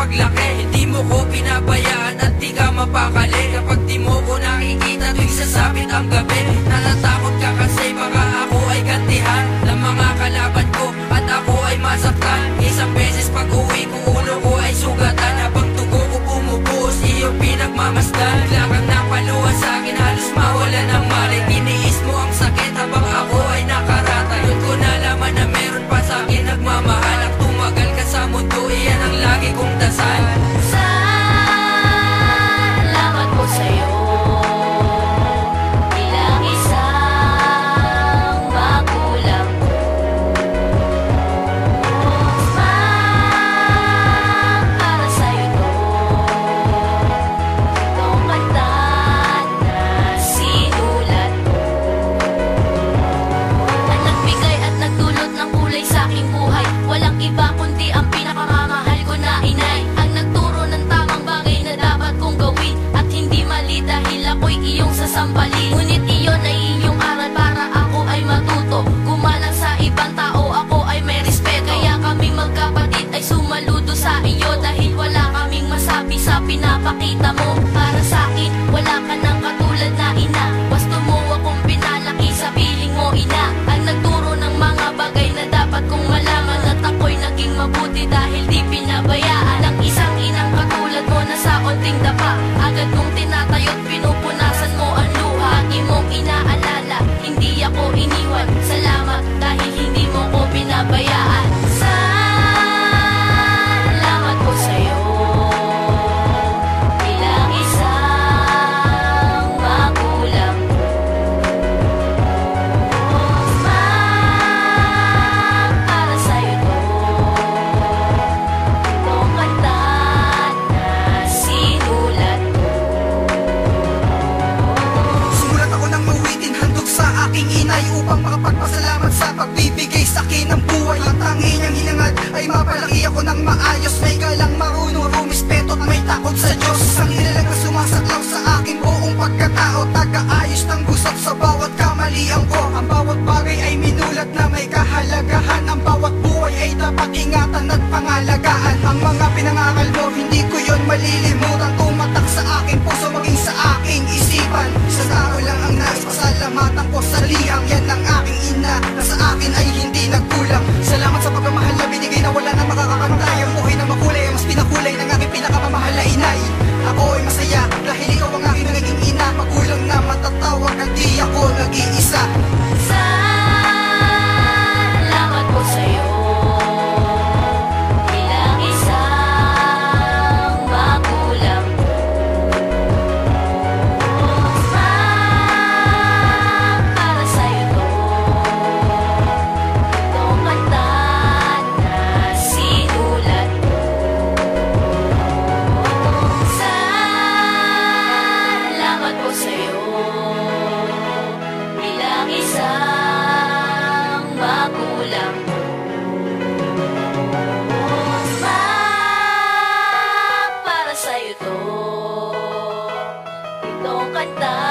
paglaki. Hindi mo ko pinabayaan at di ka mapakali. Kapag di mo ko nakikita tuwing sasapit ang gabi, natatakot ka kasi baka ako ay gantihan ng mga kalaban ko at ako ay masaktan. Isang beses pag uwi ko, ulo ko ay sugatan, habang tugo ko bumubuhos, iyong pinagmamasdan. Bigla kang napaluha sa'kin, halos mawala ng malay. Tiniis mo ang sakit habang ako ay nakarata. Yun ko nalaman na meron pa sa'kin nagmamahal. At tumagal ka sa mundo, iyan ang lagi kong dasal. Salamat po sa'yo, bilang isang magulang ko. Para sa'yo to, itong kanta na sinulat ko. At nagbigay at nagdulot ng kulay sa aking buhay. Walang iba kundi ang pinakamamahal ko na inay, ang nagturo ng tamang bagay na dapat kong gawin. At hindi mali dahil ako'y iyong sasambalin. Ngunit iyon ay iyong aral para ako ay matuto. Gumalang sa ibang tao, ako ay may respeto. Kaya kaming magkapatid ay sumaludo sa iyo, dahil wala kaming masabi sa pinapakita mo. Para sa akin, wala ka nang katulad na ina. Gusto mo akong pinalaki sa piling mo, ina. Ang nagturo ng mga bagay na dapat kong malaman. At ako'y naging mabuti dahil di pinabayaan ng isang inang katulad mo na sa onting dapa. Agad mong tinatayo't pinupunasan mo ang luha. Lagi mong inaalala, hindi ako iniwan. Salamat dahil hindi mo ko pinabayaan. Salamat po sa'yo, bilang isang magulang ko. Para sa'yo to, itong kanta na sinulat ko. Sumulat ako ng mawitin handog sa aking inay, upang makapagpasalamat sa pagbibigay sa akin ng buhay. Ang tanging niyang hinangad ay mapalaki ako ng maayos. May galang, marunong, rumispeto at may takot sa Diyos. Ang nilalang na sumasaklaw sa aking buong pagkatao, taga-ayos ng gusot sa bawat kamalian ko. Ang bawat bagay ay minulat na may kahalagahan. Ang bawat buhay ay dapat ingatan at pangalagaan. Ang mga pinangaral mo, hindi ko yon malilimutan. Tumatak sa aking puso, maging sa aking isipan. Sa tao lang ang nais, pasalamatan ko sa liham. Yan ang aking ina, na sa akin ay hindi nagkulang. Salamat sa pagmamahal na binigay na wala na makakapantay. Ang buhay na makulay, ang mas pinakulay ng aking pinakamamahal na inay. Ako ay masaya dahil ikaw ang aking naging ina. Magulang na matatawag at di ako nag-iisa. Salamat po sa'yo, bilang isang magulang ko. Para sa'yo to, itong kanta na sinulat ko. Salamat po sa'yo, bilang isang magulang ko. Para sa'yo to, itong kanta